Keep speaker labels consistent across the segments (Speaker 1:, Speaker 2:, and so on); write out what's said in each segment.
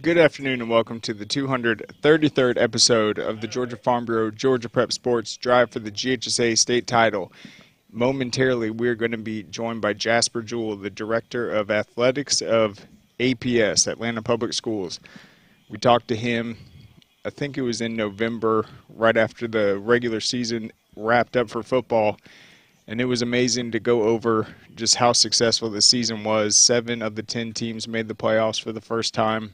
Speaker 1: Good afternoon and welcome to the 233rd episode of the Georgia Farm Bureau Georgia Prep Sports Drive for the GHSA State Title. Momentarily, we're going to be joined by Jasper Jewell, the Director of Athletics of APS, Atlanta Public Schools. We talked to him, I think it was in November, right after the regular season wrapped up for football. And it was amazing to go over just how successful the season was. 7 of the 10 teams made the playoffs for the first time.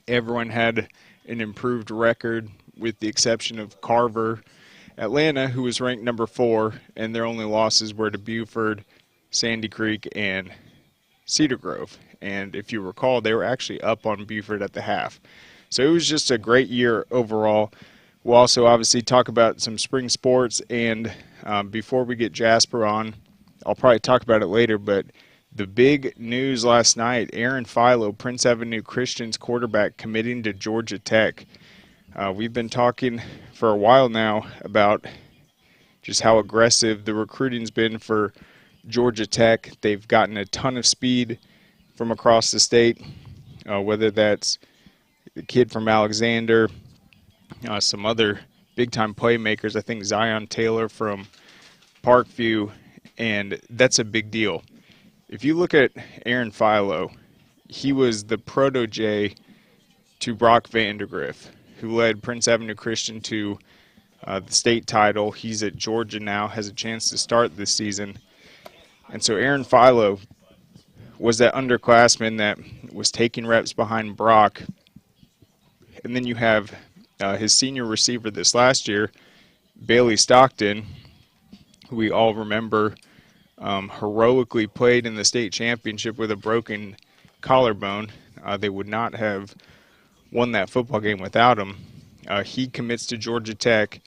Speaker 1: Everyone had an improved record with the exception of Carver, Atlanta, who was ranked number 4, and their only losses were to Buford, Sandy Creek, and Cedar Grove. And if you recall, they were actually up on Buford at the half. So it was just a great year overall. We'll also obviously talk about some spring sports, and before we get Jasper on, I'll probably talk about it later, but the big news last night, Aaron Philo, Prince Avenue Christian's quarterback, committing to Georgia Tech. We've been talking for a while now about just how aggressive the recruiting's been for Georgia Tech. They've gotten a ton of speed from across the state, whether that's the kid from Alexander, some other big-time playmakers. I think Zion Taylor from Parkview, and that's a big deal. If you look at Aaron Philo, he was the protege to Brock Vandegrift, who led Prince Avenue Christian to the state title. He's at Georgia now, has a chance to start this season. And so Aaron Philo was that underclassman that was taking reps behind Brock. And then you have his senior receiver this last year, Bailey Stockton, who we all remember heroically played in the state championship with a broken collarbone. They would not have won that football game without him. He commits to Georgia Tech.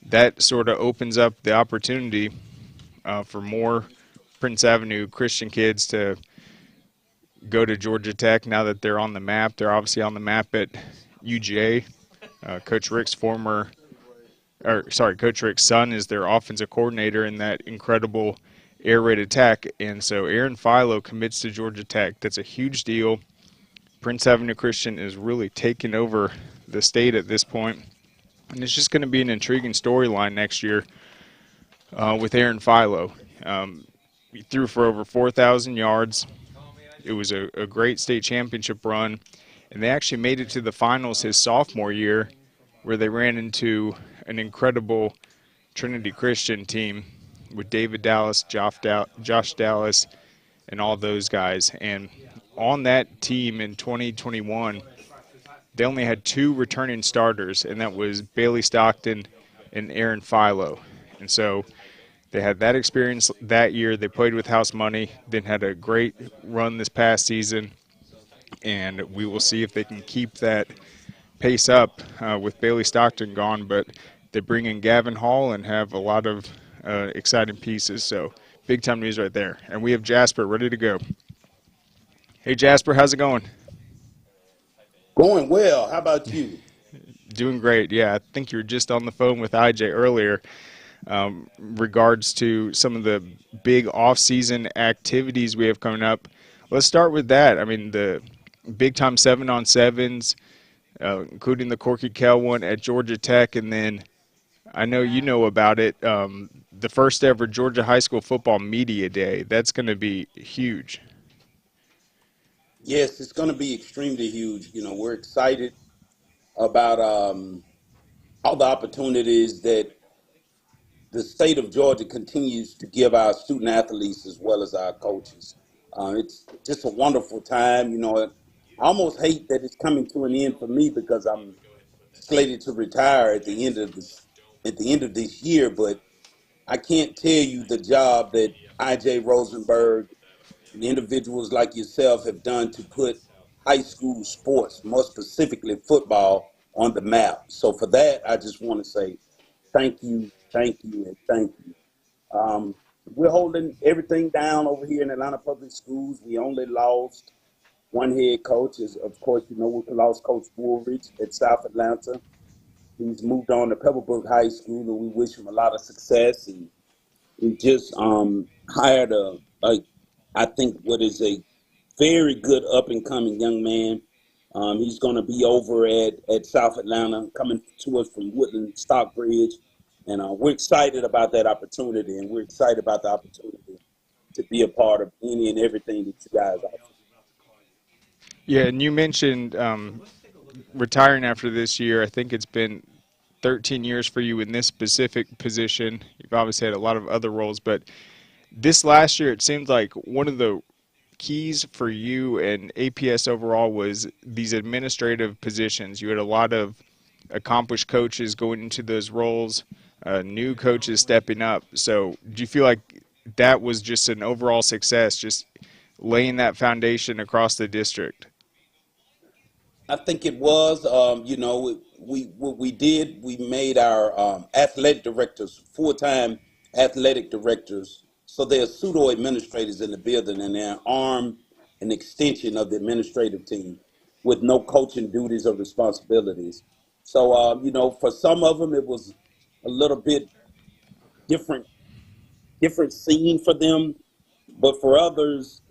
Speaker 1: That sort of opens up the opportunity for more Prince Avenue Christian kids to go to Georgia Tech now that they're on the map. They're obviously on the map at UGA. Coach Rick's son is their offensive coordinator in that incredible air raid attack, and so Aaron Philo commits to Georgia Tech. That's a huge deal. Prince Avenue Christian is really taking over the state at this point, and it's just going to be an intriguing storyline next year with Aaron Philo. He threw for over 4,000 yards. It was a great state championship run, and they actually made it to the finals his sophomore year, where they ran into an incredible Trinity Christian team with David Dallas, Josh Dallas, and all those guys. And on that team in 2021, they only had 2 returning starters, and that was Bailey Stockton and Aaron Philo. And so they had that experience that year. They played with house money, then had a great run this past season, and we will see if they can keep that pace up with Bailey Stockton gone. But they bring in Gavin Hall and have a lot of exciting pieces, so big time news right there. And we have Jasper ready to go. Hey Jasper, how's it going?
Speaker 2: Going well. How about you?
Speaker 1: Doing great. Yeah, I think you were just on the phone with IJ earlier regards to some of the big off-season activities we have coming up. Let's start with that. I mean, the big-time 7-on-7s, including the Corky Kell one at Georgia Tech, and then I know you know about it, the first ever Georgia High School Football Media Day. That's going to be huge.
Speaker 2: Yes, it's going to be extremely huge. We're excited about all the opportunities that the state of Georgia continues to give our student athletes as well as our coaches. It's just a wonderful time. I almost hate that it's coming to an end for me because I'm slated to retire at the end of this year, but I can't tell you the job that IJ Rosenberg and individuals like yourself have done to put high school sports, more specifically football, on the map. So for that, I just want to say thank you, and thank you. We're holding everything down over here in Atlanta Public Schools. We only lost one head coach. As of course, we lost Coach Woolridge at South Atlanta. He's moved on to Pebblebrook High School, and we wish him a lot of success. And we just hired I think, what is a very good up and coming young man He's going to be over at South Atlanta, coming to us from Woodland Stockbridge. And we're excited about that opportunity, and we're excited about the opportunity to be a part of any and everything that you guys offer.
Speaker 1: Yeah, and you mentioned retiring after this year. I think it's been 13 years for you in this specific position. You've obviously had a lot of other roles, but this last year it seemed like one of the keys for you and APS overall was these administrative positions. You had a lot of accomplished coaches going into those roles, new coaches stepping up. So, do you feel like that was just an overall success, just laying that foundation across the district?
Speaker 2: I think it was. We what we did. We made our athletic directors full-time athletic directors. So they're pseudo administrators in the building, and they're an arm and extension of the administrative team with no coaching duties or responsibilities. So for some of them, it was a little bit different, different scene for them, but for others,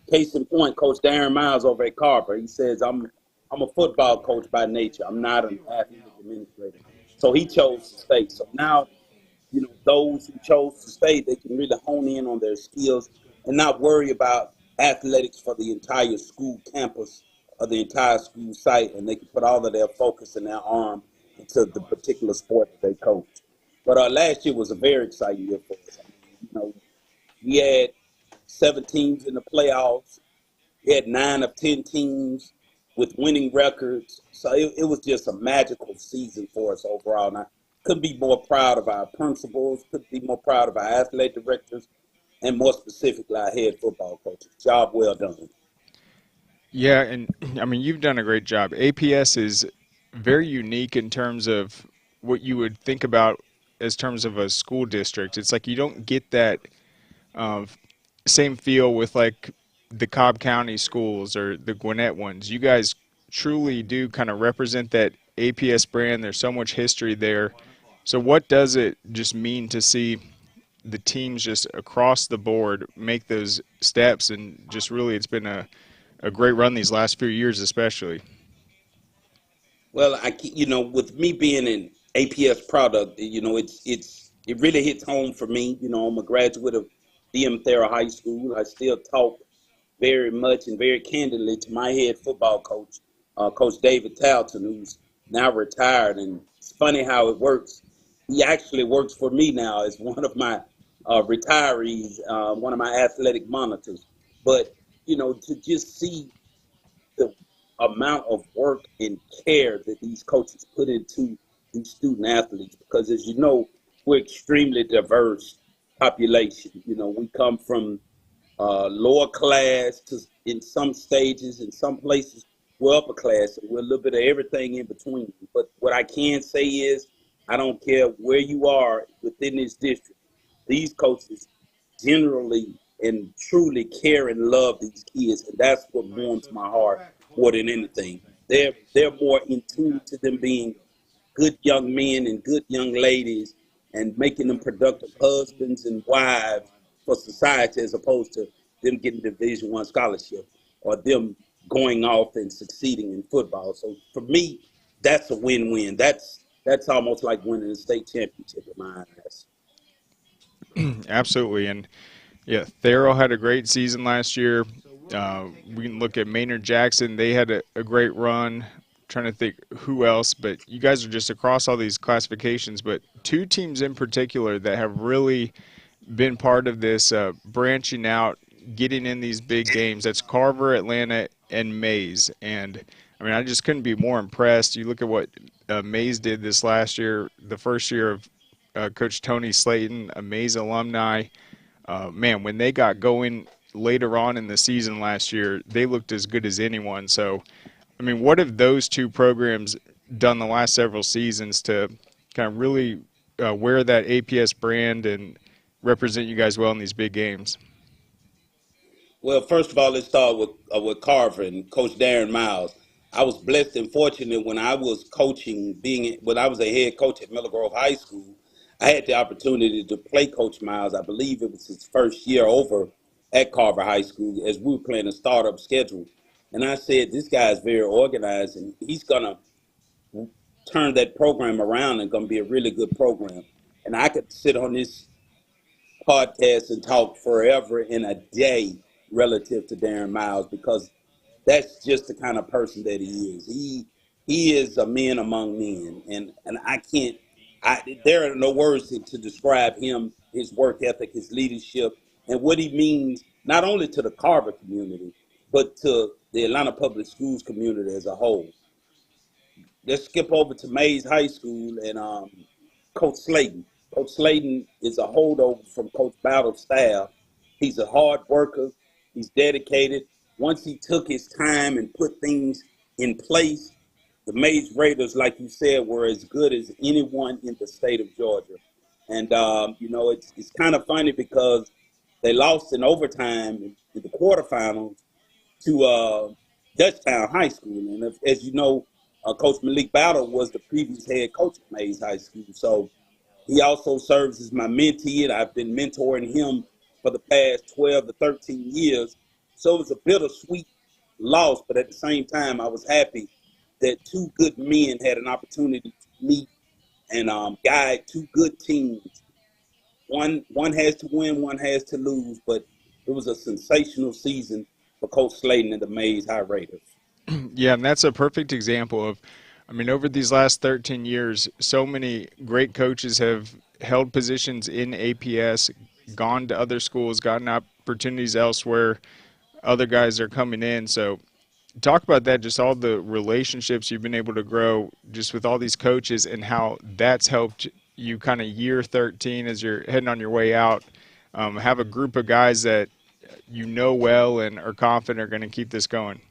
Speaker 2: case in point, Coach Darren Miles over at Carver. He says, I'm a football coach by nature. I'm not an athletic administrator. So he chose to stay. So now, those who chose to stay, they can really hone in on their skills and not worry about athletics for the entire school campus or the entire school site. And they can put all of their focus and their arm into the particular sport that they coach. But last year was a very exciting year for us. I mean, we had 7 teams in the playoffs. We had 9 of 10 teams with winning records. So it was just a magical season for us overall. And I couldn't be more proud of our principals, couldn't be more proud of our athletic directors, and more specifically, our head football coaches. Job well done.
Speaker 1: Yeah, and I mean, you've done a great job. APS is very unique in terms of what you would think about as terms of a school district. It's like you don't get that uh, same feel with like the Cobb County schools or the Gwinnett ones. You guys truly do kind of represent that APS brand. There's so much history there. So, what does it just mean to see the teams just across the board make those steps? And just really, it's been a great run these last few years, especially.
Speaker 2: Well, with me being an APS product, it really hits home for me. I'm a graduate of DM Thera High School. I still talk very much and very candidly to my head football coach, Coach David Talton, who's now retired. And it's funny how it works. He actually works for me now as one of my retirees, one of my athletic monitors. But to just see the amount of work and care that these coaches put into these student athletes, because as you know, we're extremely diverse population. We come from lower class to in some stages, in some places, we're upper class, and we're a little bit of everything in between. But what I can say is, I don't care where you are within this district, these coaches generally and truly care and love these kids, and that's what warms my heart more than anything. They're more in tune to them being good young men and good young ladies and making them productive husbands and wives for society as opposed to them getting Division I scholarship or them going off and succeeding in football. So for me, that's a win-win. That's almost like winning a state championship in my eyes.
Speaker 1: Absolutely. And yeah, Thero had a great season last year. We can look at Maynard Jackson. They had a great run. Trying to think who else, but you guys are just across all these classifications. But two teams in particular that have really been part of this branching out, getting in these big games. That's Carver, Atlanta, and Mays. And I mean, I just couldn't be more impressed. You look at what Mays did this last year, the first year of Coach Tony Slayton, a Mays alumni. Man, when they got going later on in the season last year, they looked as good as anyone. So, I mean, what have those two programs done the last several seasons to kind of really wear that APS brand and represent you guys well in these big games?
Speaker 2: Well, first of all, let's start with Carver and Coach Darren Miles. I was blessed and fortunate when I was coaching, when I was a head coach at Miller Grove High School. I had the opportunity to play Coach Miles. I believe it was his first year over at Carver High School as we were playing a startup schedule. And I said, this guy is very organized, and he's gonna turn that program around and gonna be a really good program. And I could sit on this podcast and talk forever in a day relative to Darren Miles because that's just the kind of person that he is. He is a man among men, and I can't. There are no words to describe him, his work ethic, his leadership, and what he means not only to the Carver community but to the Atlanta Public Schools community as a whole. Let's skip over to Mays High School and Coach Slayton. Coach Slayton is a holdover from Coach Battle's staff. He's a hard worker. He's dedicated. Once he took his time and put things in place, the Mays Raiders, like you said, were as good as anyone in the state of Georgia. And it's kind of funny because they lost in overtime in the quarterfinals to Dutchtown High School. And as you know, Coach Malik Battle was the previous head coach at Mays High School. So he also serves as my mentee, and I've been mentoring him for the past 12 to 13 years. So it was a bittersweet loss, but at the same time, I was happy that two good men had an opportunity to meet and guide two good teams. One has to win, one has to lose, but it was a sensational season for Coach Slayton and the Mays High Raiders.
Speaker 1: Yeah, and that's a perfect example of, I mean, over these last 13 years, so many great coaches have held positions in APS, gone to other schools, gotten opportunities elsewhere. Other guys are coming in. So, talk about that, just all the relationships you've been able to grow just with all these coaches and how that's helped you kind of year 13 as you're heading on your way out. Have a group of guys that you know well and are confident are going to keep this going.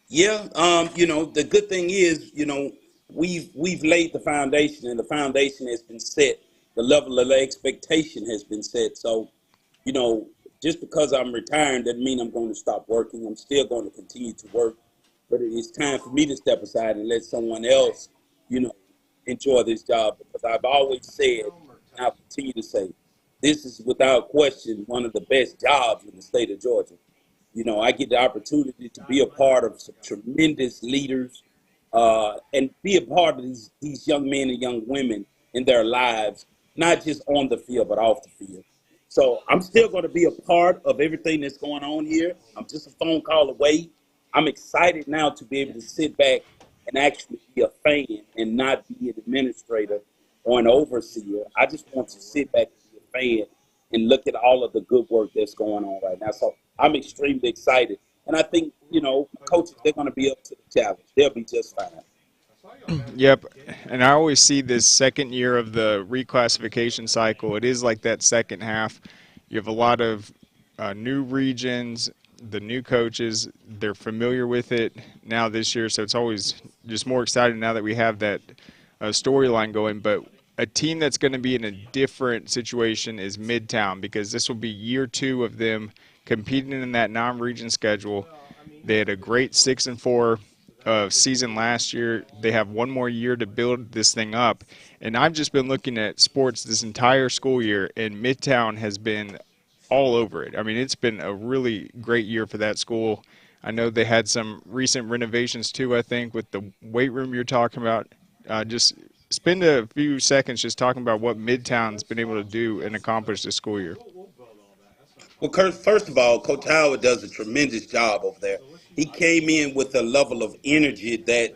Speaker 2: Yeah, the good thing is, we've laid the foundation, and the foundation has been set. The level of expectation has been set. So, you know, just because I'm retiring doesn't mean I'm going to stop working. I'm still going to continue to work, but it's time for me to step aside and let someone else, you know, enjoy this job because I've always said, and I'll continue to say, this is without question one of the best jobs in the state of Georgia. I get the opportunity to be a part of some tremendous leaders and be a part of these young men and young women in their lives, not just on the field, but off the field. So I'm still going to be a part of everything that's going on here. I'm just a phone call away. I'm excited now to be able to sit back and actually be a fan and not be an administrator or an overseer. I just want to sit back and be a fan and look at all of the good work that's going on right now. So I'm extremely excited. And I think, coaches, they're going to be up to the challenge. They'll be just fine.
Speaker 1: Yep, and I always see this second year of the reclassification cycle. It is like that second half. You have a lot of new regions, the new coaches. They're familiar with it now this year, so it's always just more exciting now that we have that storyline going. But a team that's going to be in a different situation is Midtown because this will be year 2 of them competing in that non-region schedule. They had a great 6-4 season last year. They have one more year to build this thing up. And I've just been looking at sports this entire school year, and Midtown has been all over it. I mean, it's been a really great year for that school. I know they had some recent renovations too, I think, with the weight room you're talking about. Just spend a few seconds just talking about what Midtown's been able to do and accomplish this school year.
Speaker 2: Well, Kurt, first of all, Coach Howard does a tremendous job over there. He came in with a level of energy that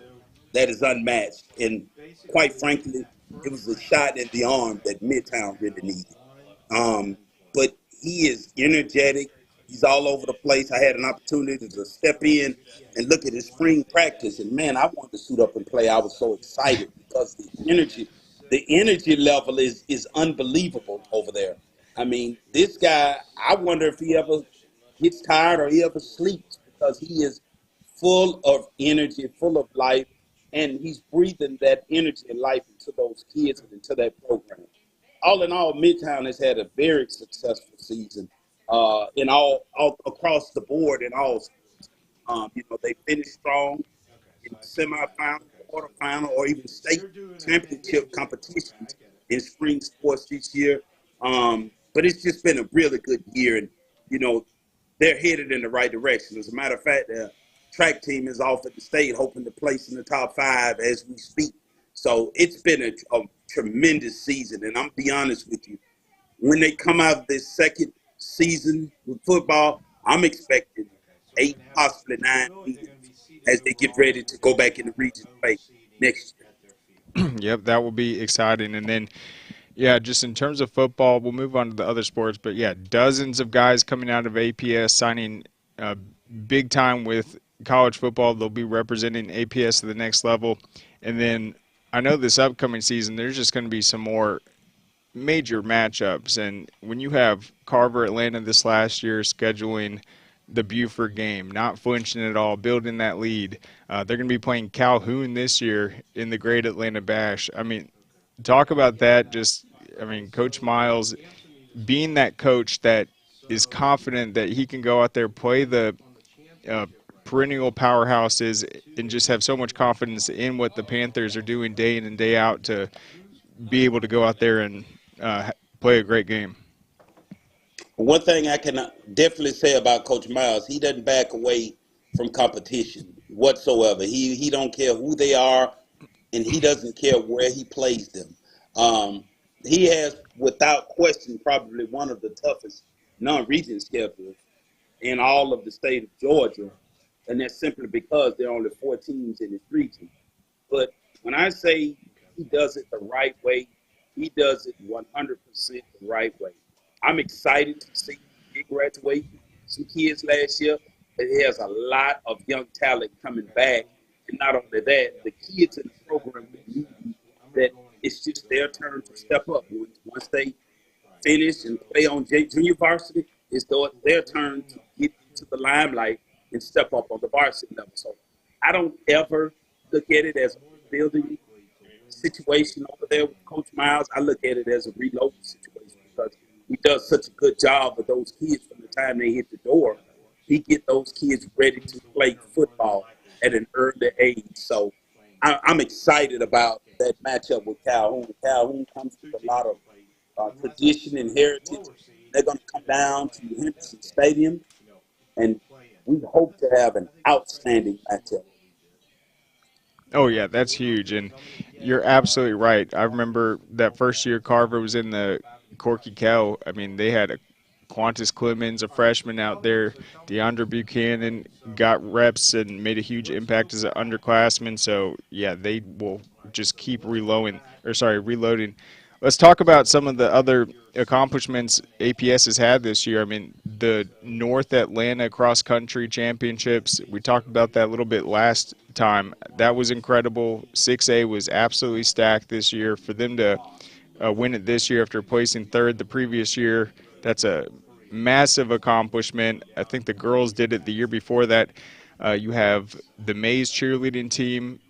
Speaker 2: is unmatched, and quite frankly, it was a shot in the arm that Midtown really needed. Um, but he is energetic. He's all over the place. I had an opportunity to step in and look at his spring practice, and man, I wanted to suit up and play. I was so excited because the energy level is unbelievable over there. I mean, this guy, I wonder if he ever gets tired or he ever sleeps because he is full of energy, full of life, and he's breathing that energy and life into those kids and into that program. All in all, Midtown has had a very successful season in all across the board in all. They finished strong in semifinal, quarterfinal, or even state championship competitions in spring sports this year. But it's just been a really good year, and you know they're headed in the right direction. As a matter of fact, the track team is off at the state, hoping to place in the top 5 as we speak. So it's been a tremendous season, and I'm be honest with you, when they come out of this second season with football, I'm expecting 8, possibly 9 wins as they get ready to go back in the region play next year.
Speaker 1: Yep, that will be exciting. And then, yeah, just in terms of football, we'll move on to the other sports. But yeah, dozens of guys coming out of APS signing uh, big time with college football. They'll be representing APS to the next level. And then I know this upcoming season, there's just going to be some more major matchups. And when you have Carver Atlanta this last year scheduling the Buford game, not flinching at all, building that lead, they're going to be playing Calhoun this year in the Great Atlanta Bash. I mean, talk about that. Just, I mean, Coach Miles being that coach that is confident that he can go out there, play the uh, perennial powerhouses, and just have so much confidence in what the Panthers are doing day in and day out to be able to go out there and play a great game.
Speaker 2: One thing I can definitely say about Coach Miles, he doesn't back away from competition whatsoever. He don't care who they are, and he doesn't care where he plays them. Um, he has, without question, probably one of the toughest non-region schedules in all of the state of Georgia, and that's simply because there are only 4 teams in this region. But when I say he does it the right way, he does it 100% the right way. I'm excited to see he graduate some kids last year. And he has a lot of young talent coming back. And not only that, the kids in the program we need that it's just their turn to step up. Once they finish and play on junior varsity, it's their turn to get into the limelight and step up on the varsity level. So I don't ever look at it as a building situation over there with Coach Miles. I look at it as a reloading situation because he does such a good job with those kids from the time they hit the door. He get those kids ready to play football at an early age. So I'm excited about that matchup with Calhoun. Calhoun comes with a lot of tradition and heritage. They're going to come down to Henderson Stadium, and we hope to have an outstanding matchup.
Speaker 1: Oh yeah, that's huge, and you're absolutely right. I remember that first year Carver was in the Corky Kell. I mean, they had a Qantas Clemens, a freshman out there. DeAndre Buchanan got reps and made a huge impact as an underclassman. So yeah, they will just keep reloading. Let's talk about some of the other accomplishments APS has had this year. I mean, the North Atlanta Cross Country Championships, we talked about that a little bit last time. That was incredible. 6A was absolutely stacked this year. For them to win it this year after placing third the previous year, that's a massive accomplishment. I think the girls did it the year before that. You have the Mays cheerleading team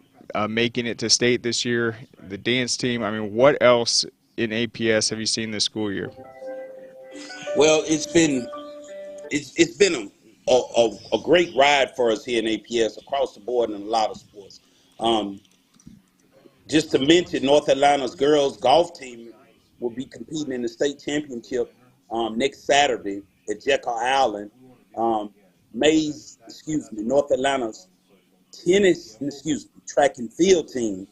Speaker 1: making it to state this year, the dance team. I mean, what else in APS have you seen this school year?
Speaker 2: Well, it's been a great ride for us here in APS across the board in a lot of sports. Um, just to mention, North Atlanta's girls golf team will be competing in the state championship next Saturday at Jekyll Island. Um, North Atlanta's track and field team,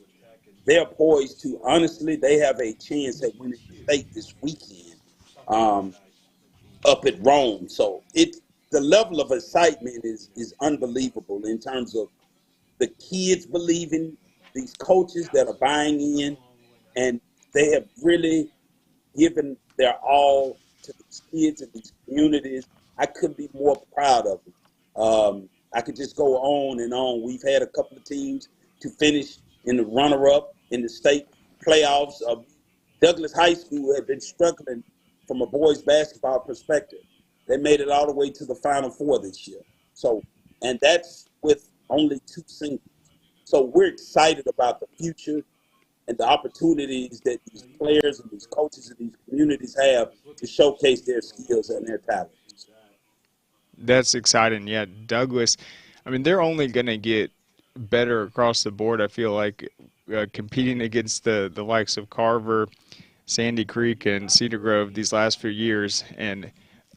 Speaker 2: they're poised to, honestly, they have a chance at winning the state this weekend um, up at Rome. So the level of excitement is unbelievable in terms of the kids believing, these coaches that are buying in, and they have really given their all to these kids and these communities. I couldn't be more proud of them. I could just go on and on. We've had a couple of teams to finish in the runner-up in the state playoffs. Douglas High School had been struggling from a boys basketball perspective. They made it all the way to the Final Four this year. So, and that's with only 2 singles. So we're excited about the future and the opportunities that these players and these coaches and these communities have to showcase their skills and their talents.
Speaker 1: That's exciting. Yeah, Douglas. I mean, they're only going to get better across the board. I feel like competing against the likes of Carver, Sandy Creek, and Cedar Grove these last few years, and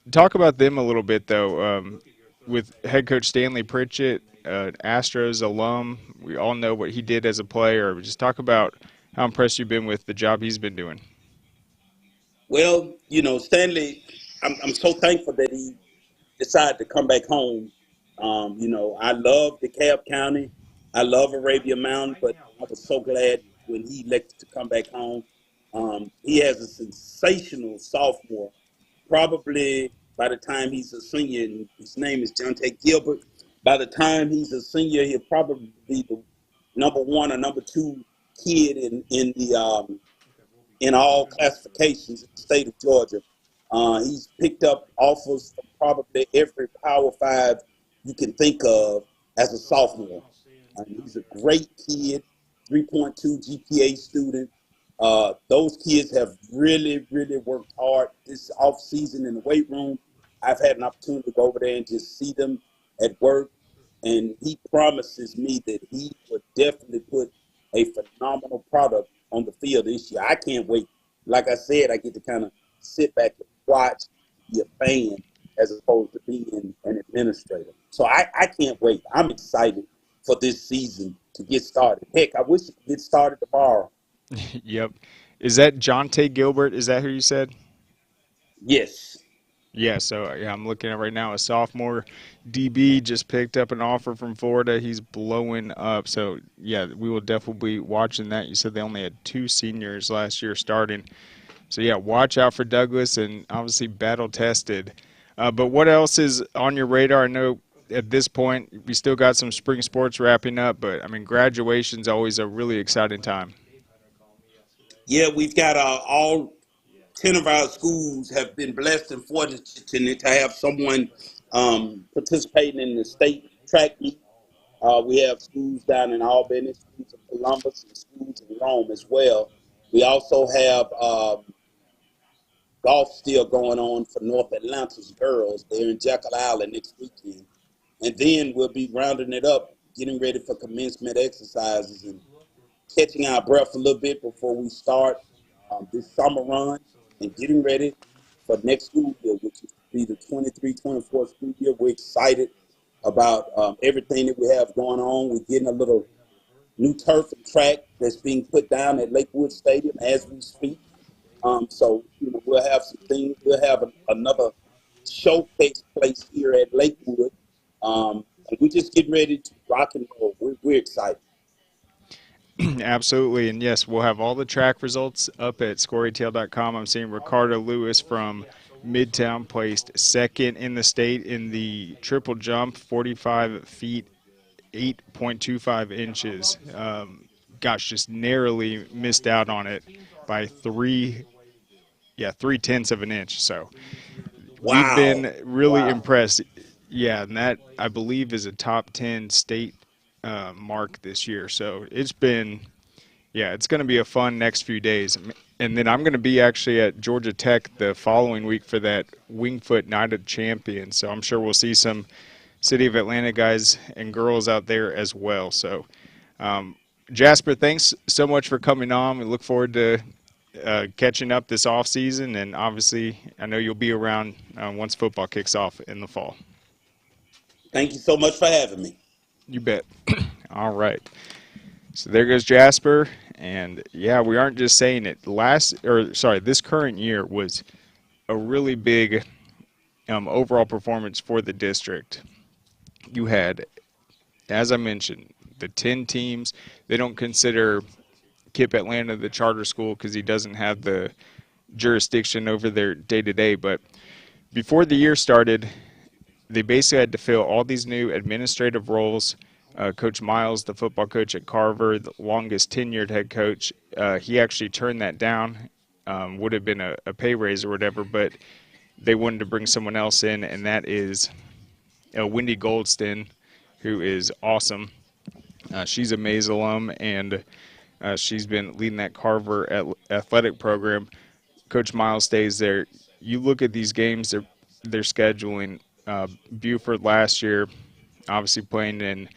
Speaker 1: Talk about them a little bit, though. With head coach Stanley Pritchett, Astros alum, we all know what he did as a player. Just talk about how impressed you've been with the job he's been doing.
Speaker 2: Well, Stanley, I'm so thankful that he decided to come back home. I love DeKalb County. I love Arabia Mountain, but I was so glad when he elected to come back home. He has a sensational sophomore. Probably by the time he's a senior, and his name is Jonte Gilbert. By the time he's a senior, he'll probably be the number one or number two kid in all classifications in the state of Georgia. He's picked up offers from probably every Power Five you can think of as a sophomore. He's a great kid, 3.2 GPA student. Those kids have really, really worked hard this off season in the weight room. I've had an opportunity to go over there and just see them at work, and he promises me that he will definitely put a phenomenal product on the field this year. I can't wait. Like I said, I get to kind of sit back and watch, be a fan, as opposed to being an administrator. So I can't wait. I'm excited for this season to get started. Heck, I wish it could get started tomorrow.
Speaker 1: Yep. Is that Jonte Gilbert? Is that who you said?
Speaker 2: Yes.
Speaker 1: Yeah, so yeah, I'm looking at right now a sophomore DB just picked up an offer from Florida. He's blowing up. So yeah, we will definitely be watching that. You said they only had two seniors last year starting. So yeah, watch out for Douglas and obviously battle tested. But what else is on your radar? I know at this point we still got some spring sports wrapping up, but I mean graduation's always a really exciting time.
Speaker 2: Yeah, we've got all 10 of our schools have been blessed and fortunate to have someone participating in the state track meet. We have schools down in Albany, schools in Columbus, and schools in Rome as well. We also have golf still going on for North Atlanta's girls. They're in Jekyll Island next weekend. And then we'll be rounding it up, getting ready for commencement exercises and catching our breath a little bit before we start this summer run and getting ready for next school year, which will be the 23-24 school year. We're excited about everything that we have going on. We're getting a little new turf and track that's being put down at Lakewood Stadium as we speak. So we'll have some things. We'll have another showcase place here at Lakewood, and we're just getting ready to rock and roll. We're excited.
Speaker 1: Absolutely, and yes, we'll have all the track results up at scoreatl.com. I'm seeing Ricardo Lewis from Midtown placed second in the state in the triple jump, 45 feet, 8.25 inches. Gosh, just narrowly missed out on it by three tenths of an inch. So we've
Speaker 2: Wow.
Speaker 1: been really
Speaker 2: Wow.
Speaker 1: impressed. Yeah, and that I believe is a top 10 state mark this year. So it's been yeah, it's going to be a fun next few days. And then I'm going to be actually at Georgia Tech the following week for that Wingfoot Night of Champions. So I'm sure we'll see some City of Atlanta guys and girls out there as well. So, Jasper, thanks so much for coming on. We look forward to catching up this off season, and obviously, I know you'll be around once football kicks off in the fall.
Speaker 2: Thank you so much for having me.
Speaker 1: You bet. All right. So there goes Jasper, and yeah, we aren't just saying it. This current year was a really big overall performance for the district. You had, as I mentioned, the 10 teams. They don't consider Kip Atlanta the charter school because he doesn't have the jurisdiction over their day to day. But before the year started, they basically had to fill all these new administrative roles. Coach Miles, the football coach at Carver, the longest tenured head coach, he actually turned that down. Would have been a pay raise or whatever, but they wanted to bring someone else in, and that is Wendy Goldston, who is awesome. She's a Mays alum, and she's been leading that Carver athletic program. Coach Miles stays there. You look at these games they're scheduling. Buford last year, obviously playing in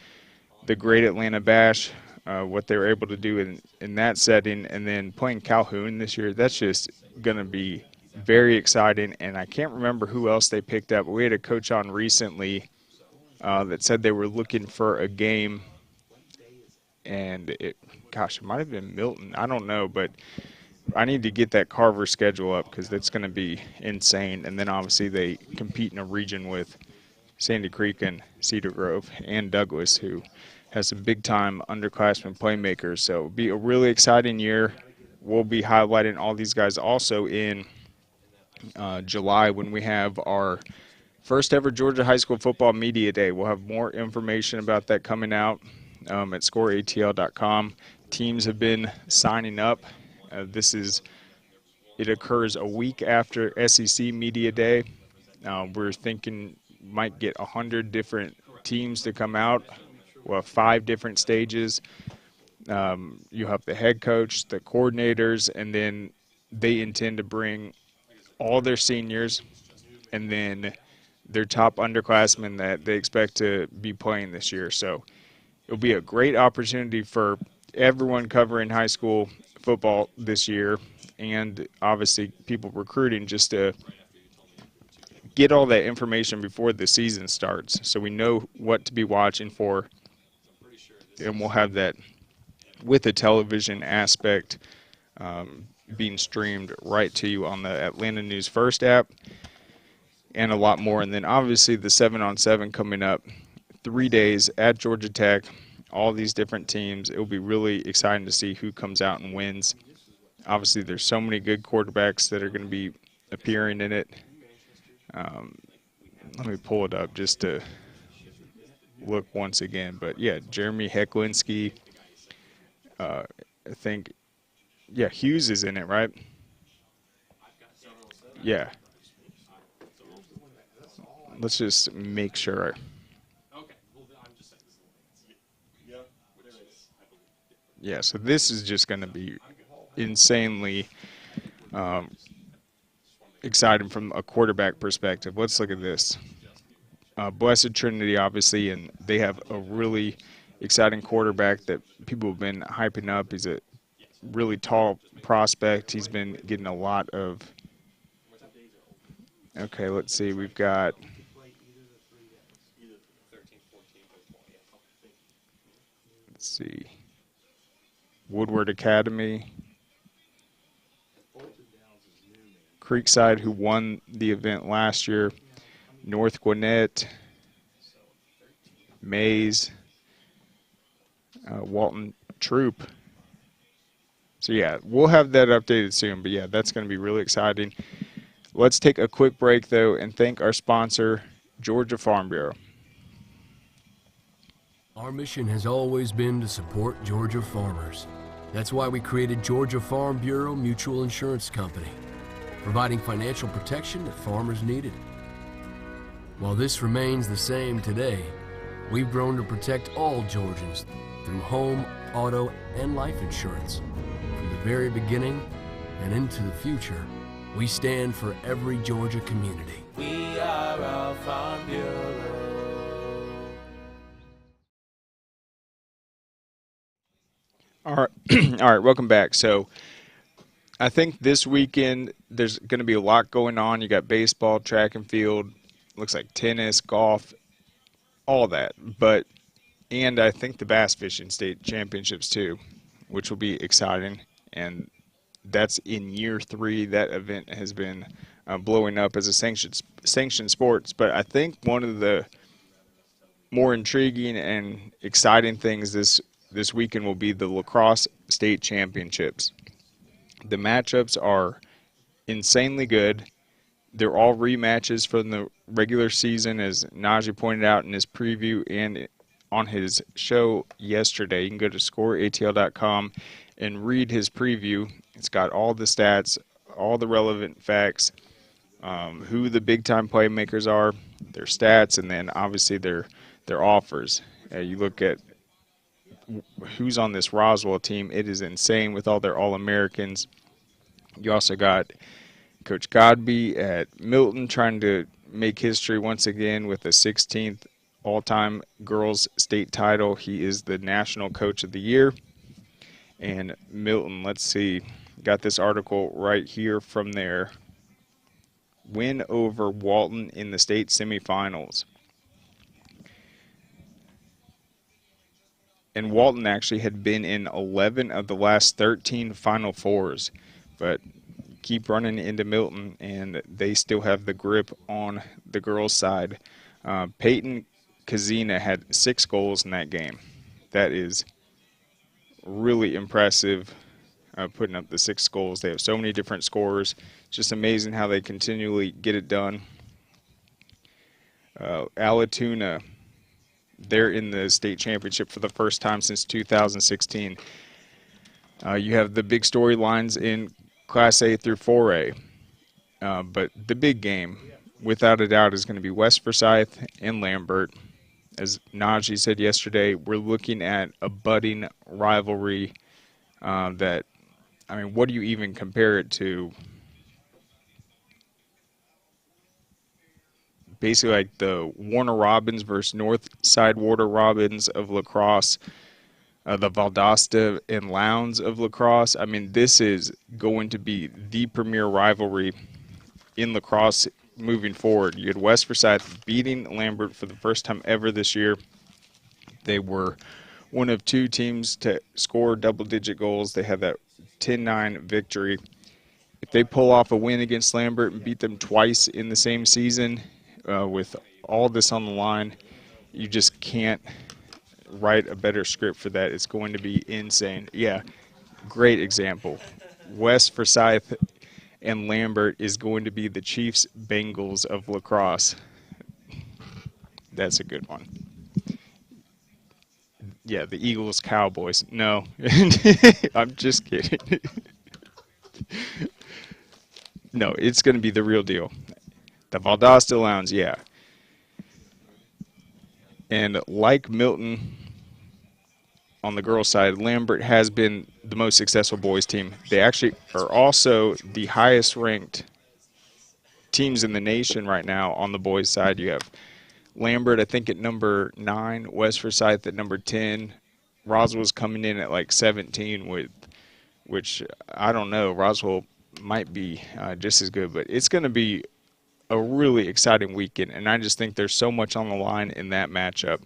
Speaker 1: the Great Atlanta Bash, what they were able to do in that setting, and then playing Calhoun this year. That's just going to be very exciting. And I can't remember who else they picked up. But we had a coach on recently that said they were looking for a game, and it might have been Milton. I don't know, but I need to get that Carver schedule up because that's going to be insane. And then obviously they compete in a region with Sandy Creek and Cedar Grove and Douglas, who has some big-time underclassmen playmakers. So it'll be a really exciting year. We'll be highlighting all these guys also in July when we have our first ever Georgia High School Football Media Day. We'll have more information about that coming out at scoreatl.com. Teams have been signing up. It occurs a week after SEC Media Day. We're thinking might get 100 different teams to come out. We'll have 5 different stages. You have the head coach, the coordinators, and then they intend to bring all their seniors and then their top underclassmen that they expect to be playing this year. So it'll be a great opportunity for everyone covering high school football this year, and obviously people recruiting, just to get all that information before the season starts so we know what to be watching for. And we'll have that with the television aspect being streamed right to you on the Atlanta News First app, and a lot more. And then obviously the 7-on-7 coming up, 3 days at Georgia Tech, all these different teams. It will be really exciting to see who comes out and wins. Obviously there's so many good quarterbacks that are going to be appearing in it. Let me pull it up just to look once again. But yeah, Jeremy Hecklinski, I think, yeah, Hughes is in it, right? Yeah. Let's just make sure. Yeah, so this is just going to be insanely exciting from a quarterback perspective. Let's look at this. Blessed Trinity, obviously, and they have a really exciting quarterback that people have been hyping up. He's a really tall prospect. He's been getting a lot of. Okay, let's see. We've got. Let's see. Woodward Academy. Creekside, who won the event last year. North Gwinnett. Mays. Walton Troop. So, yeah, we'll have that updated soon. But, yeah, that's going to be really exciting. Let's take a quick break, though, and thank our sponsor, Georgia Farm Bureau.
Speaker 3: Our mission has always been to support Georgia farmers. That's why we created Georgia Farm Bureau Mutual Insurance Company, providing financial protection that farmers needed. While this remains the same today, we've grown to protect all Georgians through home, auto, and life insurance. From the very beginning and into the future, we stand for every Georgia community.
Speaker 4: We are our Farm Bureau.
Speaker 1: All right, all right, welcome back. So I think this weekend there's going to be a lot going on. You got baseball, track and field, looks like tennis, golf, all that. And I think the bass fishing state championships too, which will be exciting. And that's in year 3. That event has been blowing up as a sanctioned sports. But I think one of the more intriguing and exciting things this weekend will be the lacrosse state championships. The matchups are insanely good. They're all rematches from the regular season, as Najee pointed out in his preview and on his show yesterday. You can go to scoreatl.com and read his preview. It's got all the stats, all the relevant facts, who the big-time playmakers are, their stats, and then obviously their offers. You look at who's on this Roswell team. It is insane with all their All-Americans. You also got Coach Godby at Milton trying to make history once again with the 16th all-time girls state title. He is the National Coach of the Year. And Milton, let's see, got this article right here from their win over Walton in the state semifinals. And Walton actually had been in 11 of the last 13 Final Fours, but keep running into Milton, and they still have the grip on the girls' side. Peyton Kazina had 6 goals in that game. That is really impressive, putting up the 6 goals. They have so many different scorers. Just amazing how they continually get it done. Alatoona, they're in the state championship for the first time since 2016. You have the big storylines in Class A through 4A. But the big game, without a doubt, is going to be West Forsyth and Lambert. As Najee said yesterday, we're looking at a budding rivalry that, I mean, what do you even compare it to? Basically like the Warner Robins versus Northside Warner Robins of lacrosse, the Valdosta and Lowndes of lacrosse. I mean, this is going to be the premier rivalry in lacrosse moving forward. You had West Forsyth beating Lambert for the first time ever this year. They were one of 2 teams to score double-digit goals. They had that 10-9 victory. If they pull off a win against Lambert and beat them twice in the same season, with all this on the line, you just can't write a better script for that. It's going to be insane. Yeah, great example. West Forsyth and Lambert is going to be the Chiefs Bengals of lacrosse. That's a good one. Yeah, the Eagles Cowboys. No, I'm just kidding. No, it's going to be the real deal. The Valdosta Lowndes, yeah. And like Milton on the girls' side, Lambert has been the most successful boys team. They actually are also the highest ranked teams in the nation right now on the boys' side. You have Lambert, I think, at number 9, West Forsyth at number 10. Roswell's coming in at like 17, which I don't know. Roswell might be just as good, but it's going to be a really exciting weekend, and I just think there's so much on the line in that matchup.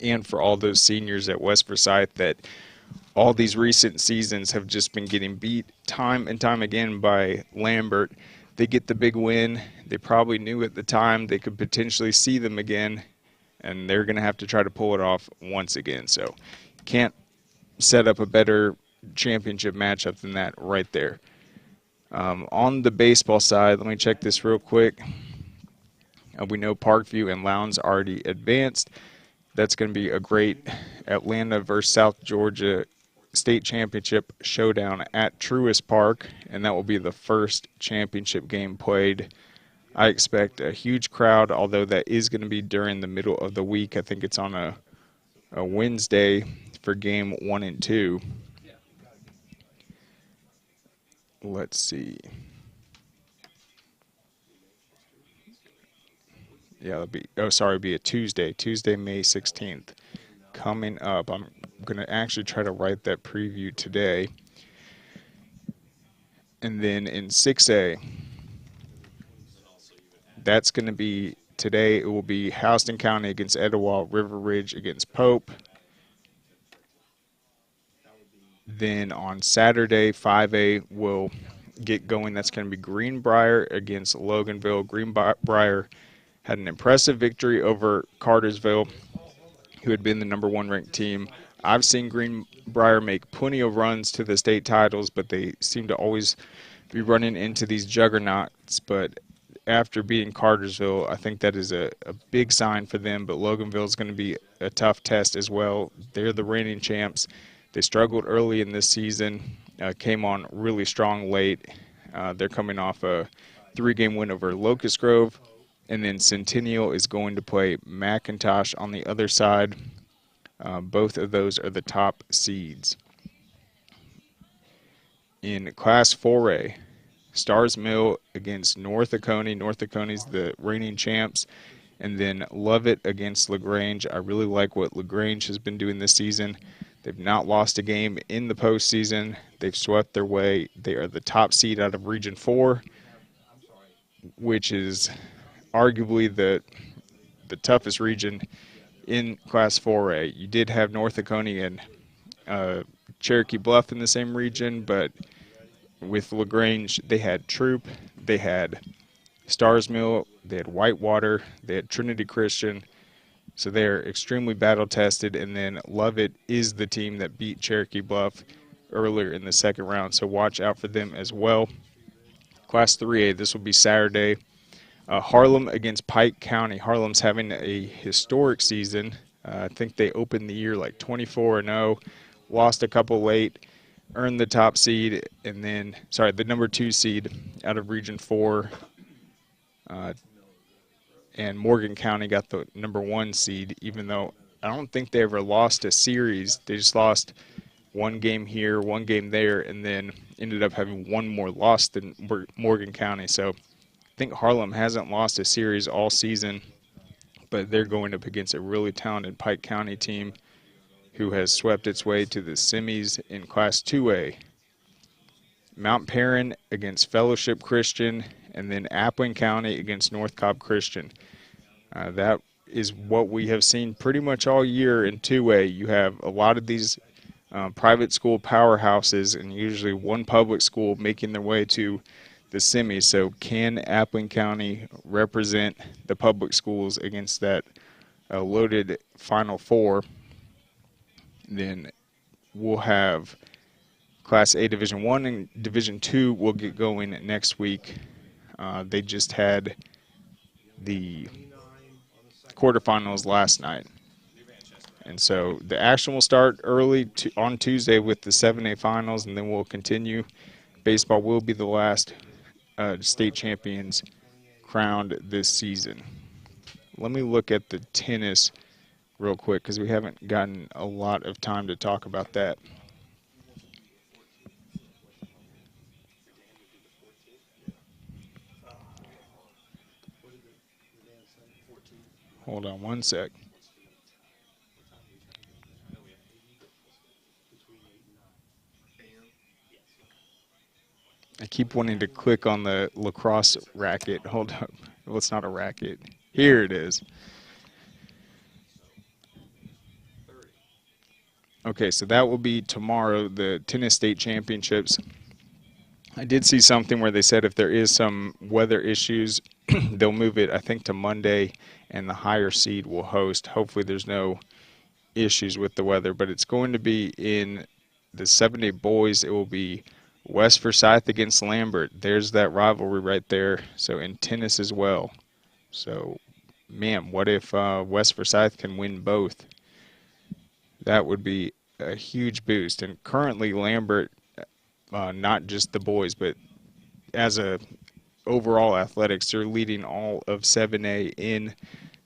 Speaker 1: And for all those seniors at West Forsyth that all these recent seasons have just been getting beat time and time again by Lambert, they get the big win. They probably knew at the time they could potentially see them again, and they're going to have to try to pull it off once again. So can't set up a better championship matchup than that right there. On the baseball side, let me check this real quick. We know Parkview and Lowndes already advanced. That's going to be a great Atlanta versus South Georgia state championship showdown at Truist Park, and that will be the first championship game played. I expect a huge crowd, although that is going to be during the middle of the week. I think it's on a Wednesday for game 1 and 2. Let's see. Yeah, it'll be a Tuesday, May 16th. Coming up, I'm going to actually try to write that preview today. And then in 6A, that's going to be today. It will be Houston County against Etowah, River Ridge against Pope. Then on Saturday, 5A will get going. That's going to be Greenbrier against Loganville. Greenbrier had an impressive victory over Cartersville, who had been the number 1 ranked team. I've seen Greenbrier make plenty of runs to the state titles, but they seem to always be running into these juggernauts. But after beating Cartersville, I think that is a big sign for them. But Loganville is going to be a tough test as well. They're the reigning champs. They struggled early in this season, came on really strong late. They're coming off a 3-game win over Locust Grove. And then Centennial is going to play McIntosh on the other side. Both of those are the top seeds. In Class 4A, Stars Mill against North Oconee. North Oconee's the reigning champs. And then Lovett against LaGrange. I really like what LaGrange has been doing this season. They've not lost a game in the postseason. They've swept their way. They are the top seed out of Region 4. which is arguably the toughest region in Class 4A. You did have North Oconee and Cherokee Bluff in the same region, but with LaGrange, they had Troop, they had Stars Mill, they had Whitewater, they had Trinity Christian. So they're extremely battle tested, and then Lovett is the team that beat Cherokee Bluff earlier in the second round, so watch out for them as well. Class 3A, this will be Saturday. Harlem against Pike County. Harlem's having a historic season. I think they opened the year like 24-0, lost a couple late, earned the top seed, and then, the number 2 seed out of Region 4. And Morgan County got the number 1 seed, even though I don't think they ever lost a series. They just lost one game here, one game there, and then ended up having one more loss than Morgan County. So I think Harlem hasn't lost a series all season, but they're going up against a really talented Pike County team who has swept its way to the semis in Class 2A. Mount Perrin against Fellowship Christian, and then Appling County against North Cobb Christian. That is what we have seen pretty much all year in 2A. You have a lot of these private school powerhouses and usually one public school making their way to the semis. So can Appling County represent the public schools against that loaded Final Four? Then we'll have Class A Division 1 and Division 2 will get going next week. They just had the quarterfinals last night. And so the action will start early on Tuesday with the 7A finals, and then we'll continue. Baseball will be the last state champions crowned this season. Let me look at the tennis real quick because we haven't gotten a lot of time to talk about that. Hold on one sec. I keep wanting to click on the lacrosse racket. Hold up. Well, it's not a racket. Here it is. Okay, so that will be tomorrow, the tennis state championships. I did see something where they said if there is some weather issues, they'll move it, I think, to Monday, and the higher seed will host. Hopefully there's no issues with the weather, but it's going to be in the 7A boys. It will be West Forsyth against Lambert. There's that rivalry right there. So in tennis as well. So, man, what if West Forsyth can win both? That would be a huge boost. And currently Lambert, not just the boys, but as a overall athletics, they're leading all of 7A in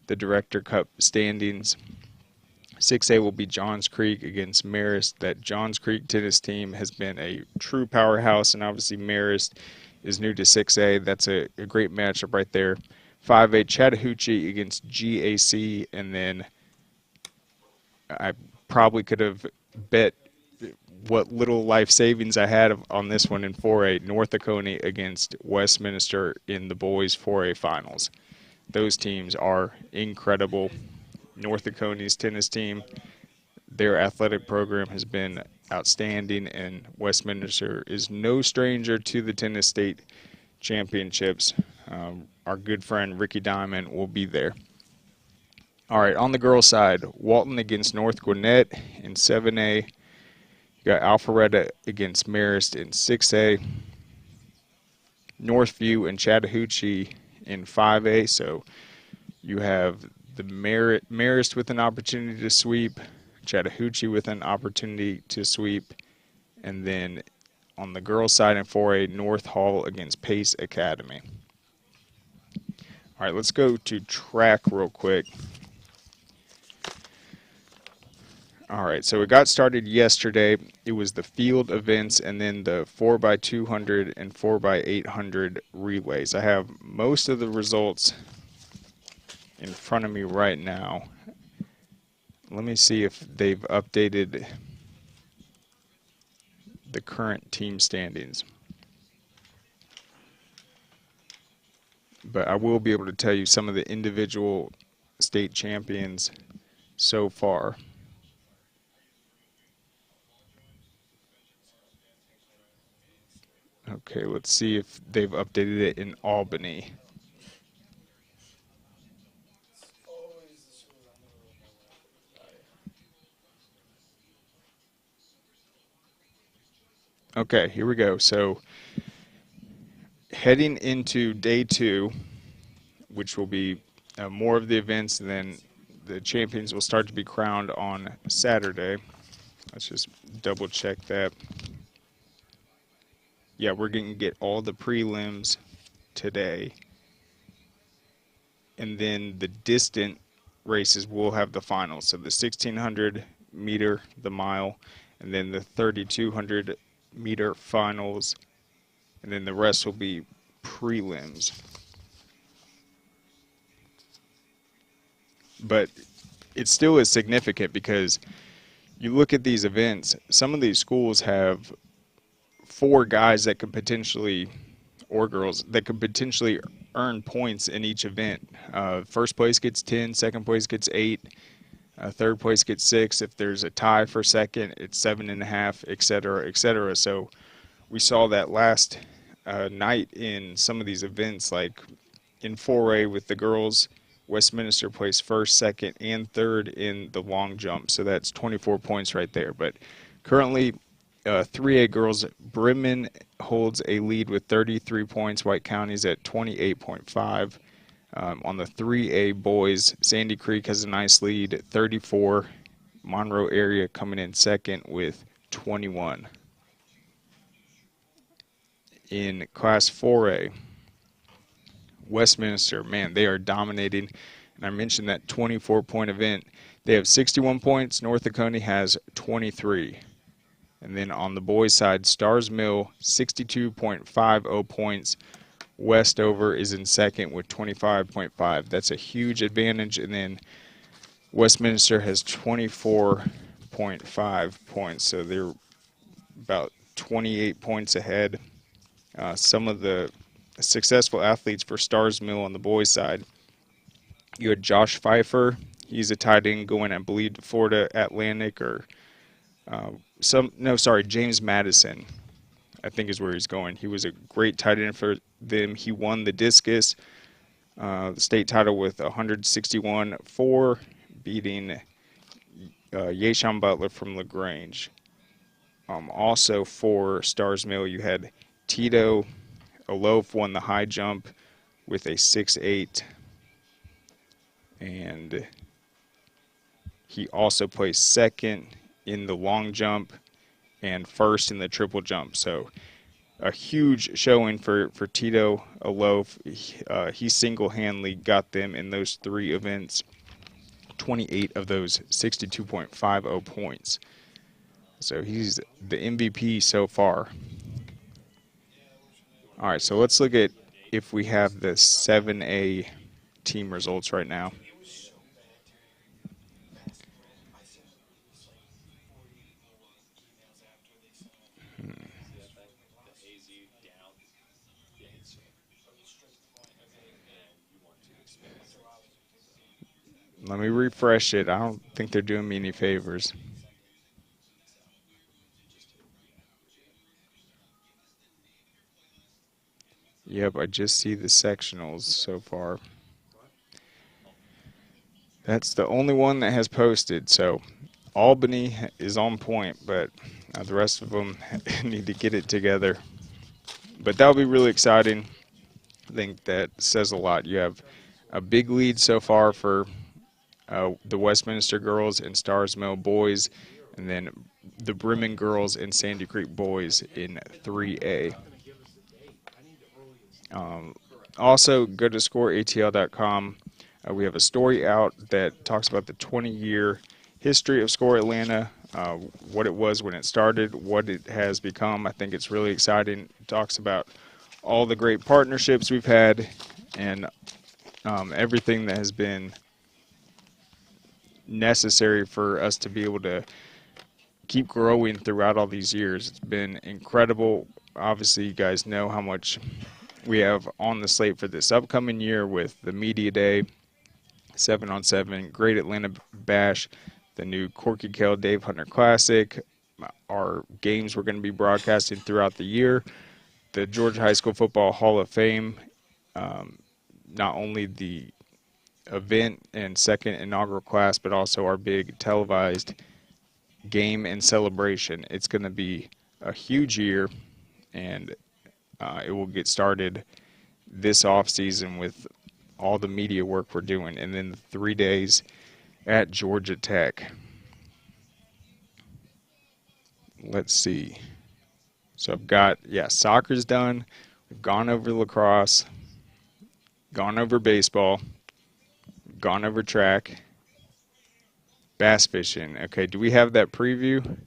Speaker 1: the Director Cup standings. 6A will be Johns Creek against Marist. That Johns Creek tennis team has been a true powerhouse, and obviously Marist is new to 6A. That's a great matchup right there. 5A, Chattahoochee against GAC, and then I probably could have bet what little life savings I had on this one in 4A, North Oconee against Westminster in the boys 4A finals. Those teams are incredible. North Oconee's tennis team, their athletic program has been outstanding, and Westminster is no stranger to the tennis state championships. Our good friend Ricky Diamond will be there. All right, on the girls' side, Walton against North Gwinnett in 7A. You got Alpharetta against Marist in 6A. Northview and Chattahoochee in 5A. So you have the Marist with an opportunity to sweep, Chattahoochee with an opportunity to sweep, and then on the girls' side in 4A, North Hall against Pace Academy. All right, let's go to track real quick. All right, so it got started yesterday. It was the field events and then the 4x200 and 4x800 relays. I have most of the results in front of me right now. Let me see if they've updated the current team standings. but I will be able to tell you some of the individual state champions so far. Okay, let's see if they've updated it in Albany. Okay, here we go. So heading into day 2, which will be more of the events, and then the champions will start to be crowned on Saturday. Let's just double check that. Yeah, we're going to get all the prelims today. And then the distant races will have the finals. So the 1600 meter, the mile, and then the 3200 meter finals. And then the rest will be prelims. But it still is significant because you look at these events, some of these schools have 4 guys that could potentially, or girls, that could potentially earn points in each event. First place gets 10, second place gets 8, third place gets 6. If there's a tie for second, it's 7.5, et cetera, et cetera. So we saw that last night in some of these events, like in 4A with the girls. Westminster placed first, second, and third in the long jump. So that's 24 points right there. But currently, 3A girls, Bremen holds a lead with 33 points. White County's at 28.5. On the 3A boys, Sandy Creek has a nice lead at 34. Monroe area coming in second with 21. In Class 4A, Westminster, man, they are dominating. And I mentioned that 24-point event. They have 61 points. North Oconee has 23. And then on the boys' side, Stars Mill, 62.50 points. Westover is in second with 25.5. That's a huge advantage. And then Westminster has 24.5 points. So they're about 28 points ahead. Some of the successful athletes for Stars Mill on the boys' side, you had Josh Pfeiffer. He's a tight end going, I believe, to Florida Atlantic or James Madison, I think is where he's going. He was a great tight end for them. He won the discus, the state title with 161.4, beating Yashon Butler from LaGrange. Also for Stars Mill, you had Tito Alof won the high jump with a 6.8, and he also placed second in the long jump and first in the triple jump. So a huge showing for Tito Alof. He single-handedly got them in those 3 events, 28 of those 62.50 points. So he's the MVP so far. All right, so let's look at if we have the 7A team results right now. Let me refresh it. I don't think they're doing me any favors. Yep, I just see the sectionals so far. That's the only one that has posted. So Albany is on point, but the rest of them need to get it together. But that'll be really exciting. I think that says a lot. You have a big lead so far for the Westminster girls and Stars Mill boys, and then the Bremen girls and Sandy Creek boys in 3A. Also, go to scoreatl.com. We have a story out that talks about the 20-year history of Score Atlanta, what it was when it started, what it has become. I think it's really exciting. It talks about all the great partnerships we've had and everything that has been necessary for us to be able to keep growing throughout all these years. It's been incredible. Obviously, you guys know how much we have on the slate for this upcoming year with the Media Day, 7-on-7, Great Atlanta Bash, the new Corky Kell Dave Hunter Classic, our games we're going to be broadcasting throughout the year, the Georgia High School Football Hall of Fame, not only the event and second inaugural class, but also our big televised game and celebration. It's going to be a huge year, and it will get started this off season with all the media work we're doing, and then the 3 days at Georgia Tech. Let's see. So I've got, soccer's done. We've gone over lacrosse, gone over baseball, gone over track, bass fishing. Okay, do we have that preview?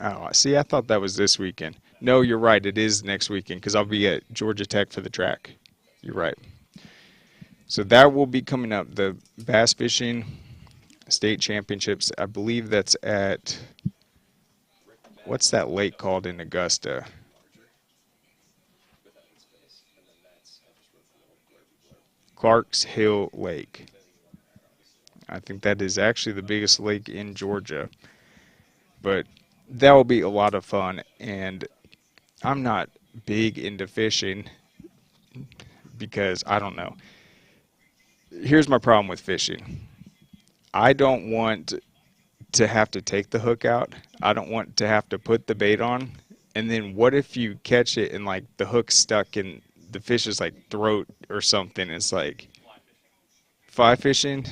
Speaker 1: Oh, see, I thought that was this weekend. No, you're right. It is next weekend because I'll be at Georgia Tech for the track. You're right. So that will be coming up. The bass fishing state championships. I believe that's at, what's that lake called in Augusta? Clark's Hill Lake. I think that is actually the biggest lake in Georgia. But that will be a lot of fun. And I'm not big into fishing because, I don't know. Here's my problem with fishing. I don't want to have to take the hook out. I don't want to have to put the bait on. And then what if you catch it and like the hook's stuck in the fish's like throat or something? It's like fly fishing.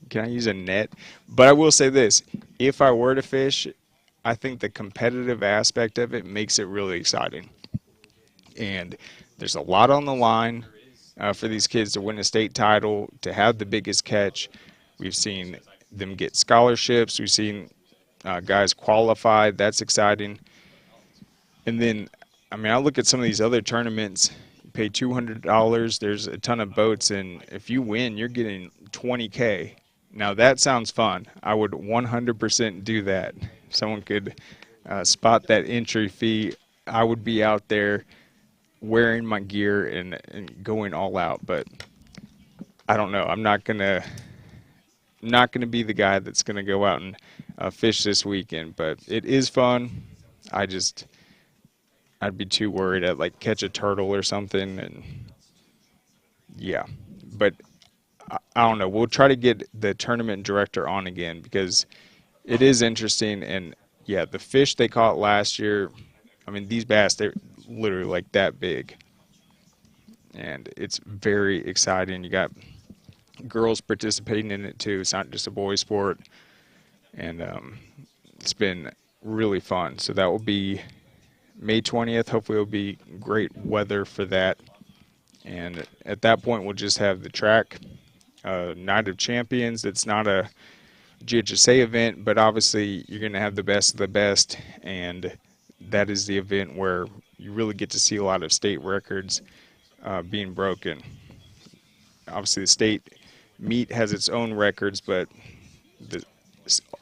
Speaker 1: Can I use a net? But I will say this. If I were to fish, I think the competitive aspect of it makes it really exciting. And there's a lot on the line for these kids to win a state title, to have the biggest catch. We've seen them get scholarships. We've seen guys qualify. That's exciting. And then, I mean, I look at some of these other tournaments. You pay $200. There's a ton of boats. And if you win, you're getting $20K. Now, that sounds fun. I would 100% do that. If someone could spot that entry fee, I would be out there wearing my gear and going all out. But I don't know. I'm not gonna be the guy that's gonna go out and fish this weekend. But it is fun. I'd be too worried I'd like catch a turtle or something, and yeah. But I don't know. We'll try to get the tournament director on again because it is interesting. And yeah, the fish they caught last year, I mean, these bass, they're literally like that big. And it's very exciting. You got girls participating in it too. It's not just a boys sport. And it's been really fun. So that will be May 20th. Hopefully it'll be great weather for that. And at that point, we'll just have the track. Night of Champions. It's not a GHSA event, but obviously you're going to have the best of the best, and that is the event where you really get to see a lot of state records being broken. Obviously, the state meet has its own records, but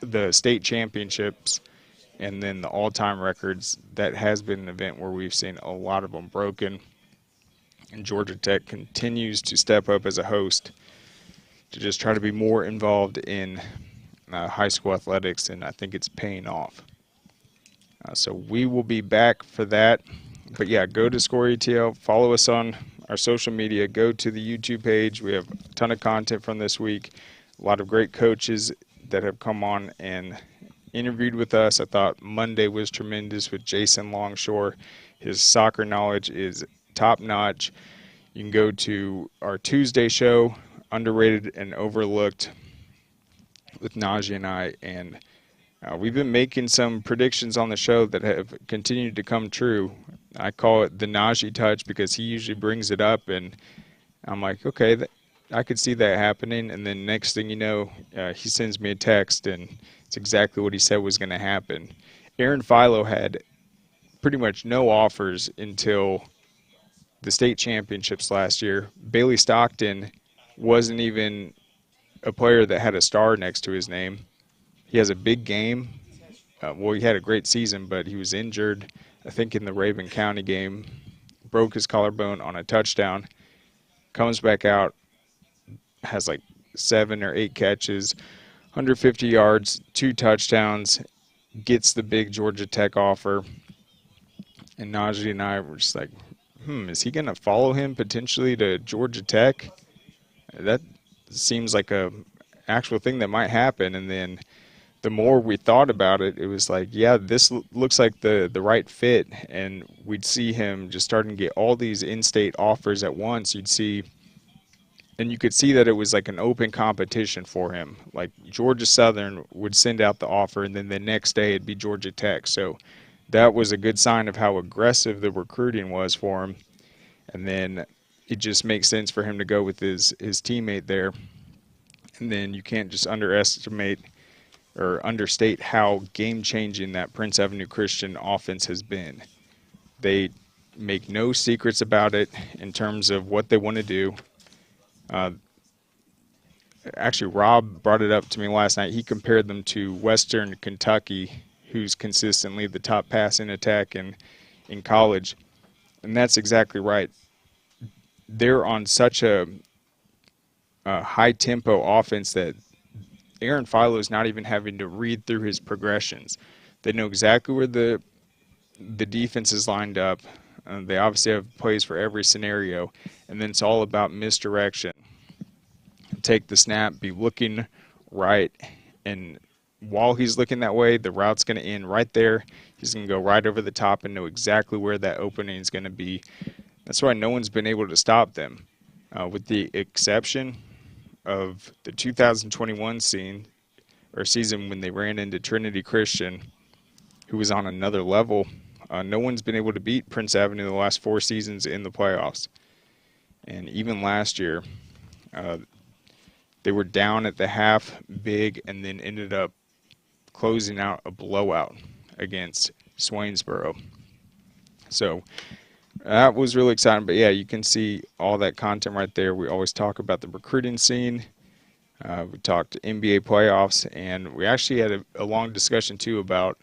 Speaker 1: the state championships and then the all-time records, that has been an event where we've seen a lot of them broken, and Georgia Tech continues to step up as a host to just try to be more involved in high school athletics, and I think it's paying off. So we will be back for that. But yeah, go to Score ETL, follow us on our social media, go to the YouTube page. We have a ton of content from this week, a lot of great coaches that have come on and interviewed with us. I thought Monday was tremendous with Jason Longshore. His soccer knowledge is top-notch. You can go to our Tuesday show, Underrated and Overlooked, with Najee and I, and we've been making some predictions on the show that have continued to come true. I call it the Najee touch because he usually brings it up, and I'm like, okay, I could see that happening. And then next thing you know, he sends me a text, and it's exactly what he said was going to happen. Aaron Philo had pretty much no offers until the state championships last year. Bailey Stockton wasn't even a player that had a star next to his name. He has a big game. well, he had a great season, but he was injured, I think, in the Raven County game, broke his collarbone on a touchdown, comes back out, has like 7 or 8 catches, 150 yards, 2 touchdowns, gets the big Georgia Tech offer. And Najee and I were just like, is he going to follow him potentially to Georgia Tech? That seems like a actual thing that might happen. And then the more we thought about it, it was like, yeah, this looks like the right fit. And we'd see him just starting to get all these in-state offers at once. And you could see that it was like an open competition for him. Like Georgia Southern would send out the offer, and then the next day it'd be Georgia Tech. So that was a good sign of how aggressive the recruiting was for him. And then it just makes sense for him to go with his teammate there. And then you can't just underestimate or understate how game-changing that Prince Avenue Christian offense has been. They make no secrets about it in terms of what they want to do. Actually, Rob brought it up to me last night. He compared them to Western Kentucky, who's consistently the top passing attack in college. And that's exactly right. They're on such a high-tempo offense that Aaron Philo is not even having to read through his progressions. They know exactly where the defense is lined up. They obviously have plays for every scenario, and then it's all about misdirection. Take the snap, be looking right, and while he's looking that way, the route's going to end right there. He's going to go right over the top and know exactly where that opening is going to be. That's why no one's been able to stop them, with the exception of the 2021 season when they ran into Trinity Christian, who was on another level. No one's been able to beat Prince Avenue the last 4 seasons in the playoffs. And even last year, they were down at the half big and then ended up closing out a blowout against Swainsboro. So that was really exciting. But, yeah, you can see all that content right there. We always talk about the recruiting scene. We talked NBA playoffs, and we actually had a long discussion, too, about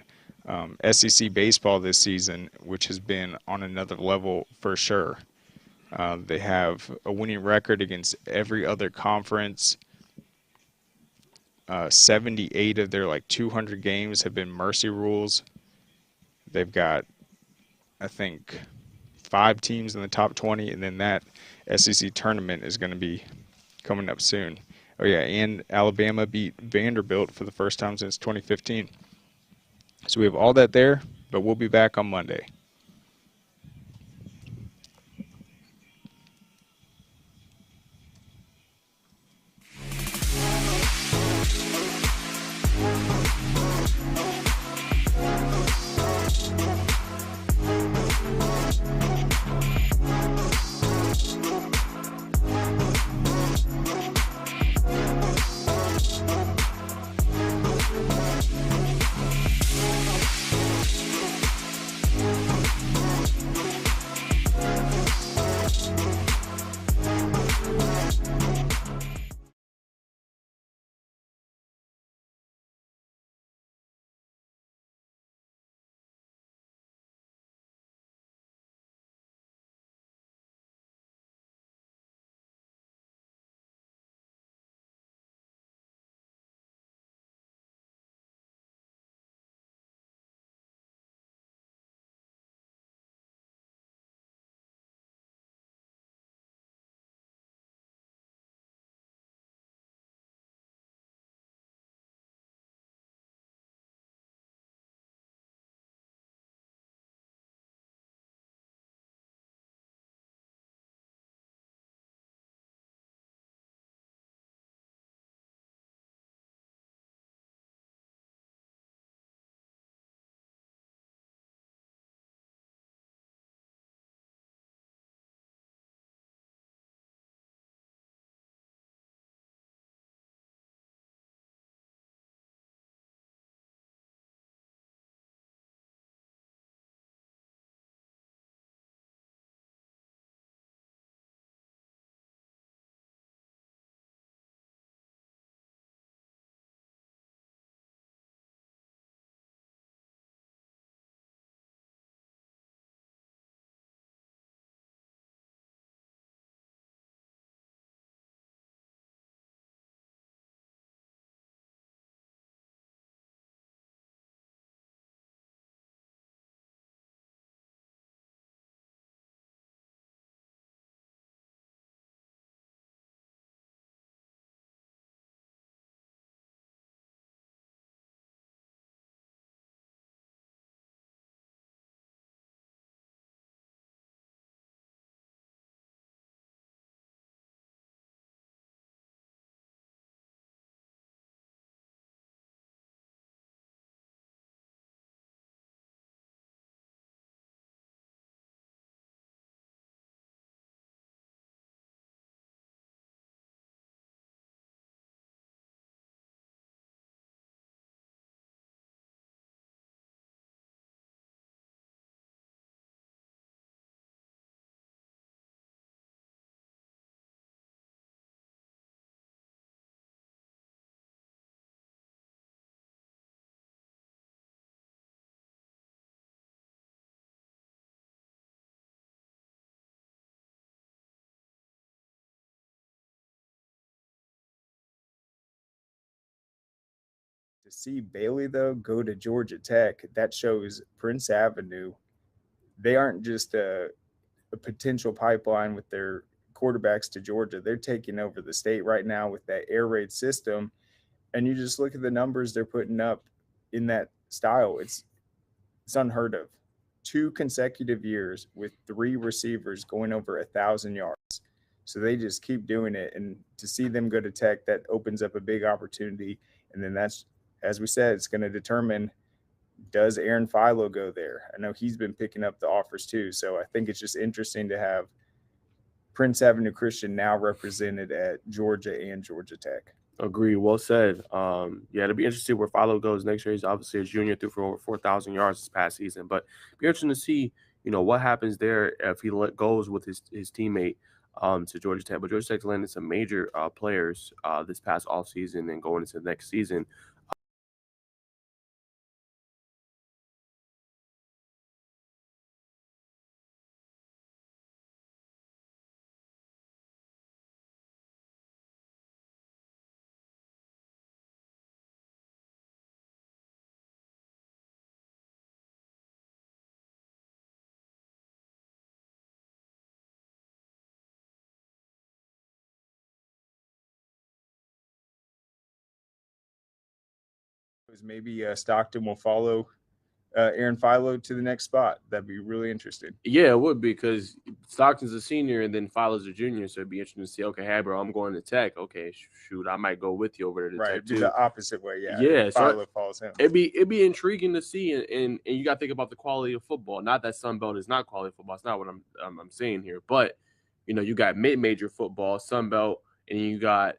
Speaker 1: SEC baseball this season, which has been on another level for sure. They have a winning record against every other conference. 78 of their 200 games have been mercy rules. They've got, I think, 5 teams in the top 20, and then that SEC tournament is going to be coming up soon. Oh, yeah, and Alabama beat Vanderbilt for the first time since 2015. So we have all that there, but we'll be back on Monday. see Bailey, though, go to Georgia Tech, that shows Prince Avenue. They aren't just a potential pipeline with their quarterbacks to Georgia. They're taking over the state right now with that air raid system. And you just look at the numbers they're putting up in that style. It's unheard of. 2 consecutive years with 3 receivers going over 1,000 yards. So they just keep doing it. And to see them go to Tech, that opens up a big opportunity. And then that's, as we said, it's going to determine, does Aaron Philo go there? I know he's been picking up the offers too. So I think it's just interesting to have Prince Avenue Christian now represented at Georgia and Georgia Tech.
Speaker 5: Agree. Well said. Yeah, it'll be interesting where Philo goes next year. He's obviously a junior, threw for over 4,000 yards this past season. But it'll be interesting to see, what happens there if he goes with his teammate to Georgia Tech. But Georgia Tech's landed some major players this past offseason and going into the next season.
Speaker 1: Maybe Stockton will follow Aaron Philo to the next spot. That'd be really interesting.
Speaker 5: Yeah, it would be, because Stockton's a senior and then Philo's a junior, so it'd be interesting to see, okay, hey, bro, I'm going to Tech. Okay, shoot, I might go with you over there to Tech too.
Speaker 1: The opposite way, yeah.
Speaker 5: Yeah,
Speaker 1: Philo follows him.
Speaker 5: It'd be intriguing to see, and you got to think about the quality of football. Not that Sun Belt is not quality football. It's not what I'm saying here, but you got mid-major football, Sun Belt, and you got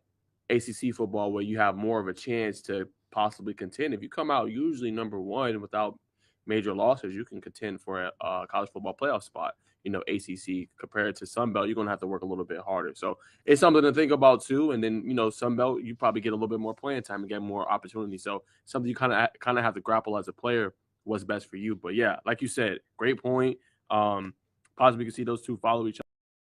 Speaker 5: ACC football where you have more of a chance to possibly contend. If you come out usually number 1 without major losses, you can contend for a college football playoff spot. ACC compared to Sun Belt, you're going to have to work a little bit harder. So it's something to think about too. And then, Sun Belt, you probably get a little bit more playing time and get more opportunity. So something you kind of have to grapple as a player, what's best for you. But yeah, like you said, great point. Possibly you can see those two follow each other.